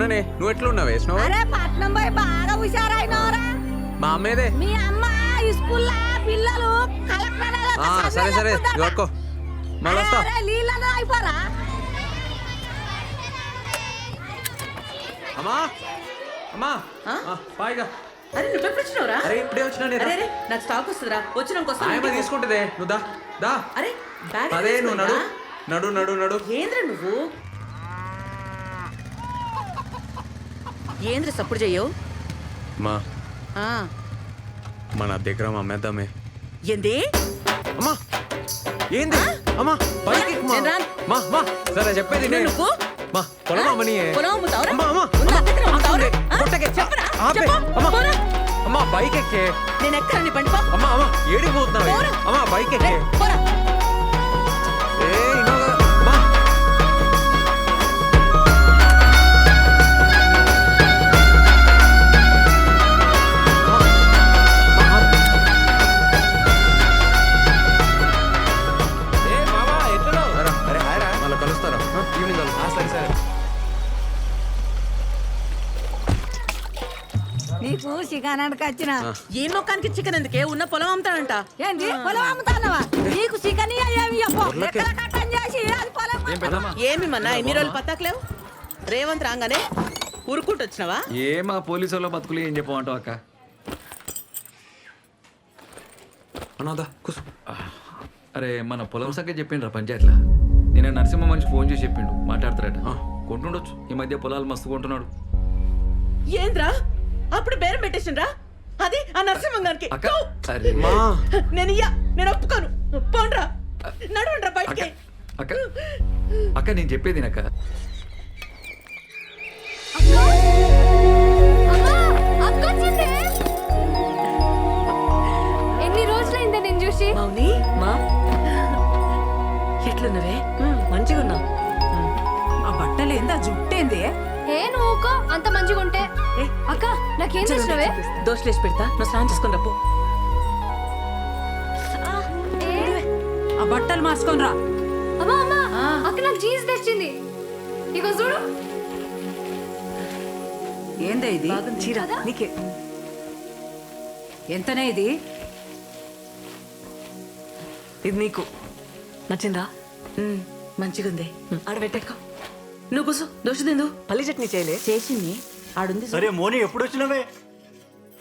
బాగున్నానే, నువ్వు ఎట్లున్నావే? అరే పట్నం పోయి బాగా హుషారైనవరా. మా అమ్మేదే. మీ అమ్మ స్కూల్లో పిల్లలు సరే సరే దొరకో మళ్ళీ వస్తా. నీళ్ళలో అయిపోరా. అమ్మా అమ్మా పాయిగా. అరే నువ్వెప్పుడు వచ్చినావురా? అరే ఇప్పుడే వచ్చినా నేను. అరే నాకు స్టాక్ వస్తుందిరా, వచ్చినాక ఆయమ్మ తీసుకుంటుందే. నువ్వు దా దా. అరే బ్యాగ్ అదే నువ్వు నడు నడు నడు నడు. ఏంద్ర నువ్వు ఏంద్ర సప్పుడు చెయ్యవు? మా మన దగ్గర మా అమ్మేద్దామే. ఏంది అమ్మా? ఏంది అమ్మా? పైకి ఎక్కు మా. నేను రాను. మా మా సరే చెప్పేది నేను. నువ్వు మా పొలం అమ్మని. పొలం అమ్ముతావురా? అమ్మా అమ్మా ఉన్న దగ్గర అమ్ముతావురా? కొట్టకే. చెప్పరా? ఆపే. చెప్పు. అమ్మా పోరా. అమ్మా బైక్ ఎక్కే. నేను ఎక్కరా నీ బండి పో. అమ్మా అమ్మా ఏడికి పోతున్నావే? పోరా. అమ్మా బైక్ ఎక్కే. పోరా. ఏ ఇన్నోగా మా. నీకు చికెనానికి వచ్చిన ఏ మొక్కానికి చికెన్ ఎందుకే? ఉన్న పొలం అమ్ముతాడంట. ఏంది పొలం అమ్ముతానవా? నీకు చికెన్ ఎక్కడ కట్టం చేసి అది పొలం. ఏమి మన్నా ఎన్ని రోజులు పత్తాకలేవు? రేవంత్ రాగానే ఉరుకుంటూ వచ్చినావా? ఏమా పోలీసు వాళ్ళ బతుకులు ఏం చెప్పమంటావు అక్క? అనాదా కూసు. అరే మన పొలం సంఖ్య చెప్పిండ్రా పంచాయతీలో. నేను నరసింహ మనిషి ఫోన్ చేసి చెప్పిండు, మాట్లాడతారట. కొంటుండొచ్చు, ఈ మధ్య పొలాలు మస్తు కొంటున్నాడు. ఏంద్రా అప్పుడు బేరం పెట్టేసిండ్రా? అది ఆ నరసింహంగానికి. అక్క అరే మా నేను ఒప్పుకోను. పోండ్రా, నడవండ్రా బయటికి. అక్క అక్క నేను చెప్పేది అక్క. ఎన్ని రోజులైందే నేను చూసి. మౌని మా ఎట్లున్నవే? మంచిగా ఉన్నావు. ఆ బట్టలు ఏందా జుట్టేంది? ఏ నువ్వుకో అంత మంచిగా ఉంటే. అక్క నాకేం తెచ్చినవే? దోశలేసి పెడతా, నువ్వు స్నానం చేసుకుని రా పో. ఆ బట్టలు మార్చుకొని రా. అమ్మా అమ్మా అక్క నాకు జీన్స్ తెచ్చింది. ఇగో చూడు. ఏందా ఇది? చీర నీకే. ఎంతనే ఇది? ఇది నీకు నచ్చిందా? మంచిగుంది. ఆడబెట్టేక్క. నువ్వు కూసు. దోశ తిందు. పల్లి చట్నీ చేయలే? చేసింది ఆడుంది. సరే మోని ఎప్పుడు వచ్చినావే?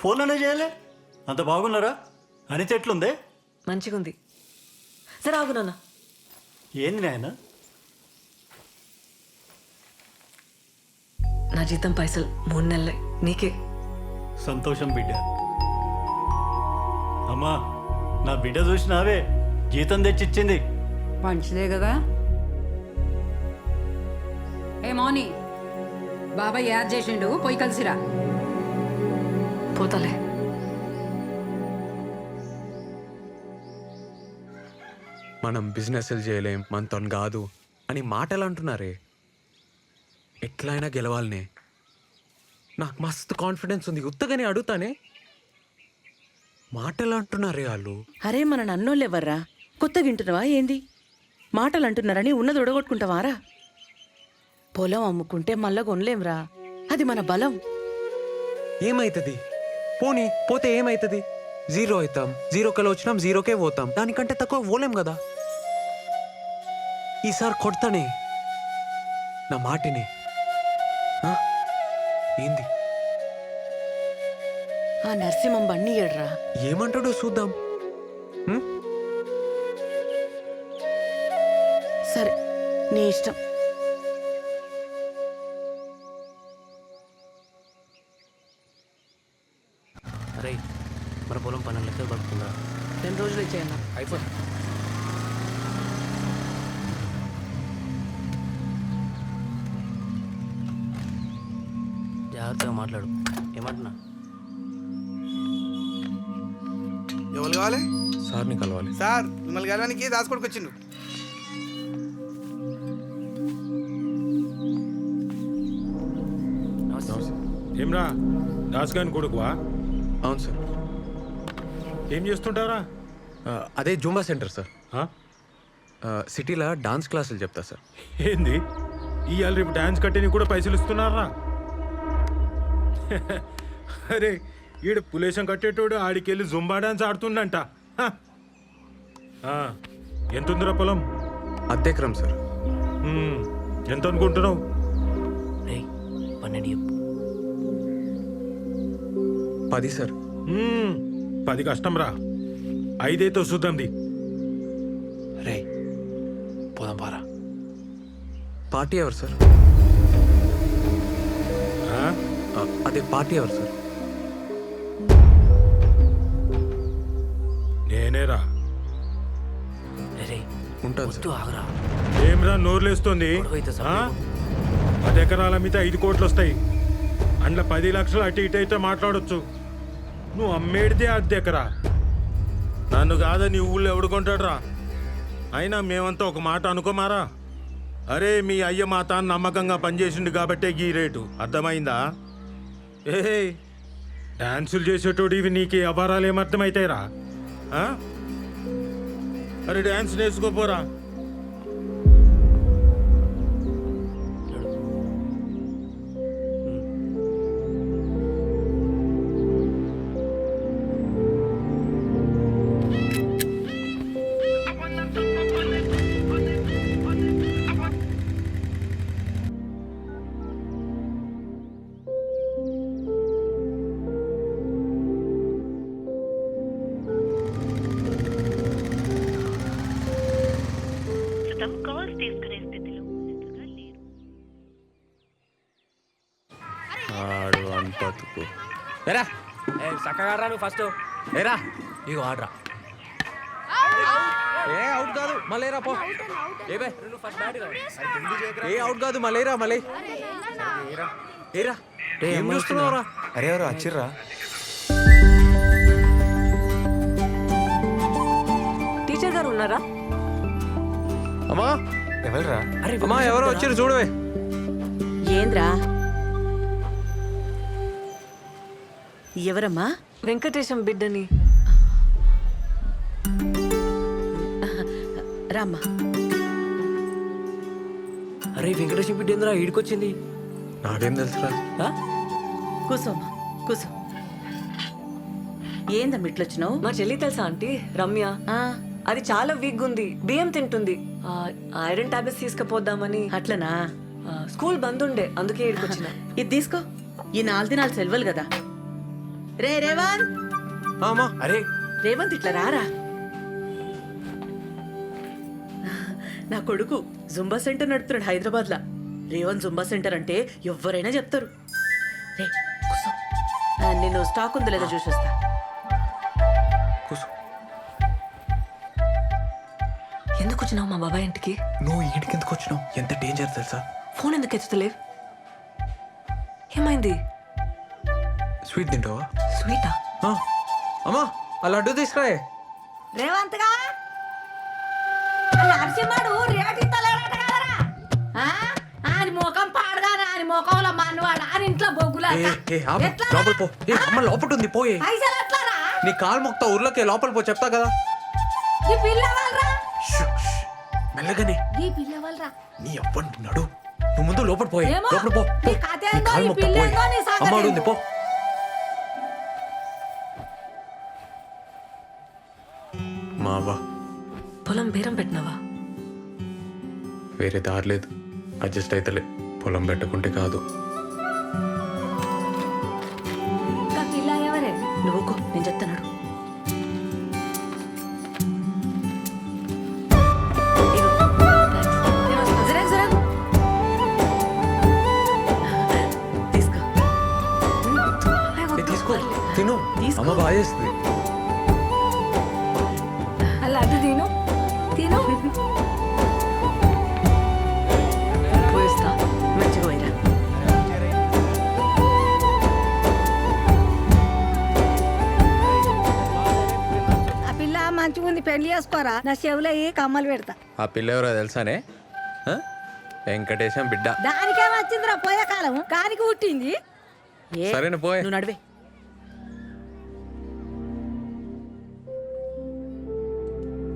ఫోన్లోనే చేయలే? అంత బాగున్నారా? అనిత ఎట్లుందే? మంచిగుంది. సరే ఆగు నాన్న. ఏంది నాయన? నా జీతం పైసలు 3 నెలలే నీకే. సంతోషం బిడ్డ. అమ్మా నా బిడ్డ చూసినావే, జీతం తెచ్చిచ్చింది. మంచిదే కదా. ఏ మౌని, బాబాయ్ యాద్ చేసిండు, పోయి కలిసిరా. పోతాలే. మనం బిజినెస్లు చేయలేం, మనతో కాదు అని మాటలు అంటున్నారే. ఎట్లయినా గెలవాలనే. నాకు మస్తు కాన్ఫిడెన్స్ ఉంది. ఉత్తగానే అడుగుతానే. మాటలు అంటున్నారే వాళ్ళు. అరే మన నన్నోళ్ళు ఎవర్రా? కొత్తగా వింటున్నావా ఏంది? మాటలు అంటున్నారని ఉన్నది ఉడగొట్టుకుంటావారా? పొలం అమ్ముకుంటే మళ్ళా కొనలేంరా, అది మన బలం. ఏమైతుంది? పోనీ పోతే ఏమైతుంది? 0 అవుతాం. 0 కల్లా వచ్చినాం, 0కే పోతాం. దానికంటే తక్కువ పోలేం కదా. ఈసారి కొడతానే నా మాటిని. ఏంది? ఆ నరసింహం బండి ఏడ్రా. ఏమంటాడో చూద్దాం. సరే నీ ఇష్టం. అరే మన పొలం 12 లక్షలు పడుతుందా? 2 రోజులు ఇచ్చేయన్నా. అయిపోతుంది. జాగ్రత్తగా మాట్లాడు. ఏమంటున్నా? ఎవరు కావాలి? సార్ని కలవాలి. సార్ మిమ్మల్ని కలవడానికి దాచుకోడికి వచ్చిండు. ఏమ్రా దాస్గాని కొడుకువా? అవును సార్. ఏం చేస్తుంటారా? అదే జూంబా సెంటర్ సార్. సిటీలో డాన్స్ క్లాసులు చెప్తా సార్. ఏంది ఇవాళ రేపు డాన్స్ కట్టేని కూడా పైసలు ఇస్తున్నారా? అరే ఈడు పులేశం కట్టేటోడు ఆడికెళ్ళి జుంబా డాన్స్ ఆడుతుండంట హ. ఆ, ఎంతుందిరా పొలం? అద్దెకరం సార్. ఎంత అనుకుంటున్నావు? రేయ్ 12 చెప్పు. 10 సార్. 10 కష్టం రా, 5 చూద్దాంది. రే పోదాం పారా. పార్టీ ఎవరు సార్? ఆ? అదే పార్టీ ఎవరు సార్? నేనేరా. రే ఉంటాను వద్దు సార్. ఆగరా. ఏమ్రా నోర్లేస్తుంది? గొడవైతే సార్ ఆ? మీకు. 10 ఎకరాల మీద 5 కోట్లు వస్తాయి. అందులో 10 లక్షలు అటు ఇటు అయితే మాట్లాడొచ్చు. నువ్వు అమ్మేడితే 10 ఎకరా. నన్ను కాదని ఊళ్ళో ఎవడు కొంటాడురా? అయినా మేమంతా ఒక మాట అనుకోమారా. అరే మీ అయ్య మా తాను నమ్మకంగా పనిచేసిండు కాబట్టే గీ రేటు, అర్థమైందా? ఏ డాన్సులు చేసేటోడు ఇవి నీకు అపారాలు ఏమర్థమవుతాయిరా? ఆ? అరే డాన్స్ నేర్చుకోపోరా. ఆడు అని బతుకు. ఏరా చక్కగా రా నువ్వు ఫస్ట్. ఏరా ఇగో ఆడరా. ఏ అవుట్ కాదు మళ్ళీరా పో. ఏ బే నువ్వు ఫస్ట్ బ్యాట్ ఏ అవుట్ కాదు మళ్ళీరా మళ్ళీ. ఏరా ఏం చూస్తున్నావురా? అరే ఎవరు వచ్చిర్రా? టీచర్ గారు ఉన్నారా? అమ్మా ఎవరురా? అమ్మా ఎవరో వచ్చారు చూడవే. ఏంద్రా? ఎవరమ్మా? వెంకటేశం బిడ్డని. రామ్మా. అరే వెంకటేశ్వర బిడ్డ ఏంద్రా ఈడికొచ్చింది? నాకేం తెలుసురా? కూసోమ్మా కూసో. ఏందమ్మా ఇట్లొచ్చినావు? మా చెల్లి తెలుసా ఆంటీ? రమ్య. అది చాలా వీక్ ఉంది, బియ్యం తింటుంది. ఐరన్ టాబ్లెట్స్ తీసుకుపోద్దామని. అట్లనా? స్కూల్ బంద్ ఉండే, అందుకే ఇక్కడికి వచ్చిన. ఇది తీసుకో. ఈ 4 దినాలు సెలవులు కదా. రే రేవంత్. అమ్మా అరే రేవంత్ ఇట్లా రారా. నా కొడుకు జుంబా సెంటర్ నడుపుతున్నాడు హైదరాబాద్ లా. రేవంత్ జుంబా సెంటర్ అంటే ఎవరైనా చెప్తారు. రే కూసో. నేను స్టాక్ ఉందో లేదో చూసి వస్తా. కూర్చో. ఎందుకు వచ్చినావు మా బాబాయ్ ఇంటికి? నువ్వు ఈడికి ఎందుకు వచ్చినావు? ఎంత డేంజర్ తెలుసా? ఫోన్ ఎందుకు ఎత్తుతలేవు? ఏమైంది? స్వీట్ తింటావా? స్వీటా? అమ్మా ఆ లడ్డు తీసుకురాయే. రేవంత్ గా నరసింహడు రేటు ఇస్తలేడట కదరా. ఆయన ముఖం పాడగానే ఆయన ముఖంలో మనవాడు ఆయన ఇంట్లో బొగ్గులా. లోపల పో. అమ్మ లోపల ఉంది పోయే. పైసలు ఎట్లారా? నీ కాలు మొక్తా ఊర్లోకి లోపల పో, చెప్తా కదా. ఈ పిల్ల వాళ్ళరా? మెల్లగానే. ఈ పిల్ల వాళ్ళరా? నీ అవ్వంటున్నాడు. నువ్వు ముందు లోపల పోయే. ఏమో, లోపల పో. నీ కథ నీ ఏందో, కాలు ఈ మొక్తా పిల్ల పోయే. ఏందో, నీ సంగతి అమ్మ ఉంది ఏందో. పో. మావా పొలం బేరం పెట్టినావా? వేరే దారి లేదు. అడ్జస్ట్ అయితలే. పొలం పెట్టకుంటే కాదు. పిల్ల ఎవరే? నువ్వుకో, నేను చెప్తున్నాడు. తీసుకో. తీసుకో తిను. అమ్మ బాగా చేస్తుంది. అలా అది తిను తిను. పోయిస్తా. మంచిగా పోయిరా. ఆ పిల్ల మంచిగా ఉంది, పెళ్లి చేసుకోరా. నా చెవులో ఏ కమ్మలు పెడతా. ఆ పిల్ల ఎవరో తెలుసానే? వెంకటేశం బిడ్డ. దానికేమొచ్చిందిరా పోయే కాలం? కానికి పుట్టింది. ఏ సరేనా పోయే. నువ్వు నడివే.